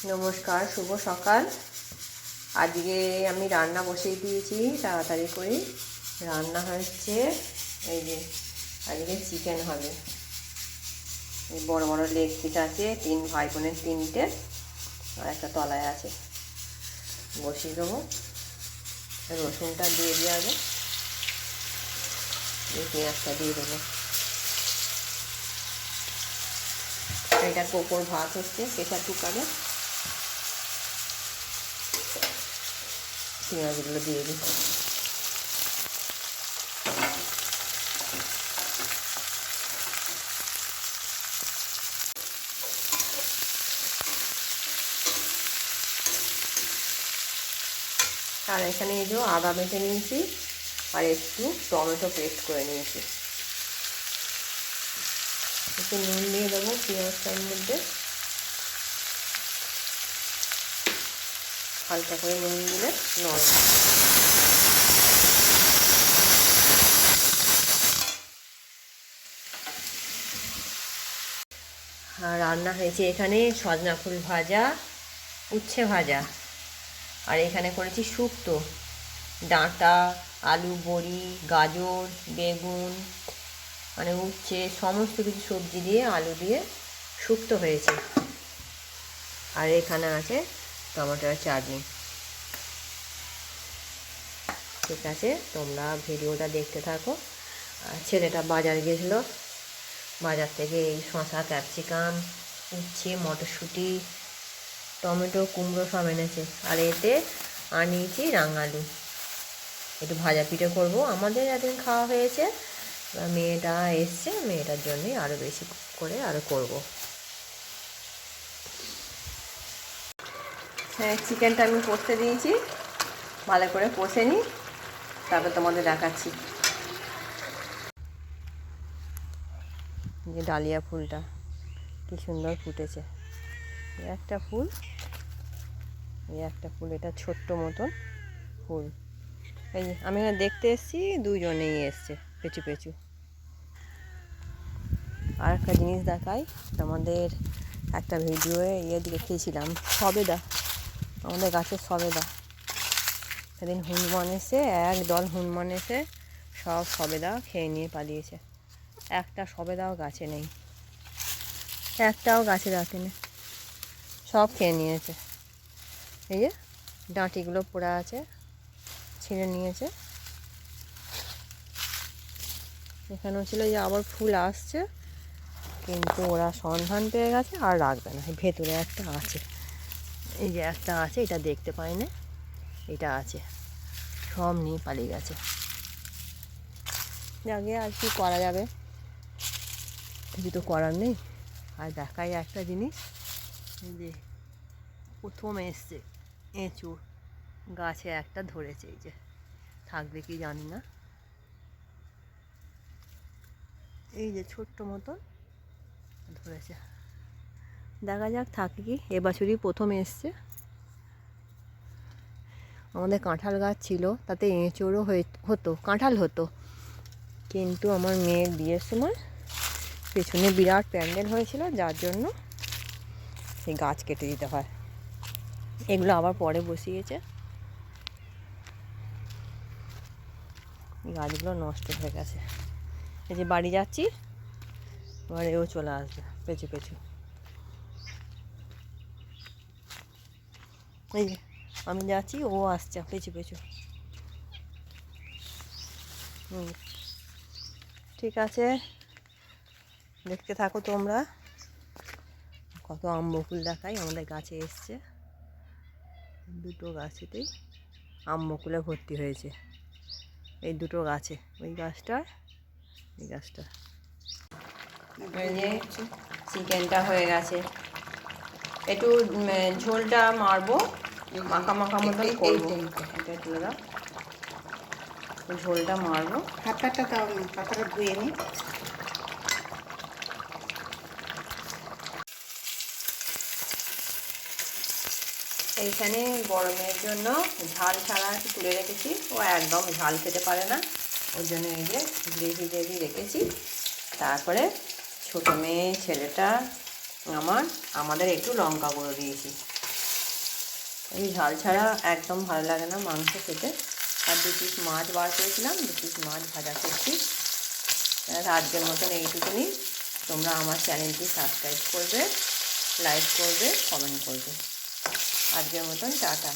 নমস্কার, শুভ সকাল। আজকে আমি রান্না বসিয়ে দিয়েছি তাড়াতাড়ি করে। রান্না হচ্ছে এই যে আজকে চিকেন হবে। এই বড় বড় লেগ পিস আছে, 3 ভাই বোনের 3টে, আর একটা তলায় আছে। বসিয়ে দেবো। রসুনটা দিয়ে আগে পেঁয়াজটা দিয়ে দেবো। এটা কোকোর ভাত হচ্ছে প্রেসার কুকারে। পেঁয়াজগুলো দিয়ে দিই। আর এখানে এই যে আদা বেটে নিয়েছি আর একটু টমেটো পেস্ট করে নিয়েছি। একটু নুন দিয়ে দেবো পেঁয়াজটার মধ্যে, হালকা করে নুন দিলে নরম। আর রান্না হয়েছে এখানে সজনা ফুল ভাজা, উচ্ছে ভাজা, আর এখানে করেছি শুক্তো, ডাঁটা, আলু বড়ি, গাজর, বেগুন, মানে উচ্ছে, সমস্ত কিছু সবজি দিয়ে আলু দিয়ে শুক্তো হয়েছে। আর এখানে আছে টমেটোর চাটনি। ঠিক আছে, তোমরা ভিডিওটা দেখতে থাকো। আর ছেলেটা বাজার গেছিলো, বাজার থেকে এই শসা, ক্যাপসিকাম, উচ্ছে, মটরশুঁটি, টমেটো, কুমড়ো সব এনেছে। আর এতে আনিয়েছি রাঙালু, একটু ভাজা পিঠে করবো। আমাদের একদিন খাওয়া হয়েছে, মেয়েটা এসছে, মেয়েটার জন্যই আরও বেশি করে আরও করবো। হ্যাঁ, চিকেনটা আমি কষতে দিয়েছি, ভালো করে কষে নিই, তারপর তোমাদের দেখাচ্ছি। যে ডালিয়া ফুলটা কি সুন্দর ফুটেছে, একটা ফুল, এই একটা ফুল, এটা ছোট্ট মতন ফুল। এই যে আমি এখানে দেখতে এসেছি, দুজনেই এসছে পেছু পেছু। আর একটা জিনিস দেখাই, আমাদের একটা ভিডিওয়ে দেখিয়েছিলাম সবেদা, আমাদের গাছের সবেদা। সেদিন হনুমান এসে, একদল হনুমান এসে সব সবেদা খেয়ে নিয়ে পালিয়েছে। একটা সবেদাও গাছে নেই, একটাও গাছে রাখেনি, সব খেয়ে নিয়েছে। এই যে ডাঁটিগুলো পড়ে আছে, ছিঁড়ে নিয়েছে। এখানেও ছিল যে আবার ফুল আসছে, কিন্তু ওরা সন্ধান পেয়ে গেছে আর রাখবে না। ভেতরে একটা আছে, এই যে একটা আছে, এটা দেখতে পাই না, এটা আছে, সব নিয়ে পালিয়ে গেছে। আগে আর কি করা যাবে, কিছু তো করার নেই। আর দেখাই একটা জিনিস, যে প্রথম এসছে এঁচোড়, গাছে একটা ধরেছে, এই যে থাকবে কি জানি না, এই যে ছোট্ট মতন ধরেছে। দেখা যাক থাকে কি, এবছরই প্রথম এসছে। আমাদের কাঁঠাল গাছ ছিল, তাতে এঁচোড়ও হতো, কাঁঠাল হতো, কিন্তু আমার মেয়ের বিয়ের সময় পেছনে বিরাট প্যান্ডেল হয়েছিল, যার জন্য সেই গাছ কেটে দিতে হয়। এগুলো আবার পরে বসিয়েছে, এই গাছগুলো নষ্ট হয়ে গেছে। এই যে বাড়ি যাচ্ছি, এবার এও চলে আসবে পেছু পেছু। এই যে আমি যাচ্ছি, ও আসছে পেছু পেছু। ঠিক আছে, দেখতে থাকো তোমরা। কত আম্বকুল দেখাই, আমাদের গাছে এসছে, দুটো গাছেতেই আম্বকুলে ভর্তি হয়েছে, এই দুটো গাছে, ওই গাছটা, এই গাছটা। এই যে চিকেনটা হয়ে গেছে, একটু ঝোলটা মারবো, মাখা মাখা মতন করবো। এটা তুলে দাও, ঝোলটা মারবো। পাতাটা দাও না, পাতাটা ধুয়ে নি। এইখানে গরমের জন্য ঝাল ছাড়া তুলে রেখেছি, ও একদম ঝাল খেতে পারে না, ওই জন্য এই যে গ্রেভি রেখেছি। তারপরে ছোটো মেয়ে ছেলেটা আমাদের একটু লঙ্কা গুঁড়ো দিয়েছি, এই ঝাল ছাড়া একদম ভালো লাগে না মাংস খেতে। আর 2 পিস মাছ বার করেছিলাম, 2 পিস মাছ ভাজা করছি। আজকের মতন এইটুকুনি। তোমরা আমার চ্যানেলটি সাবস্ক্রাইব করবে, লাইক করবে, কমেন্ট করবে। আজকের মতন টাটা।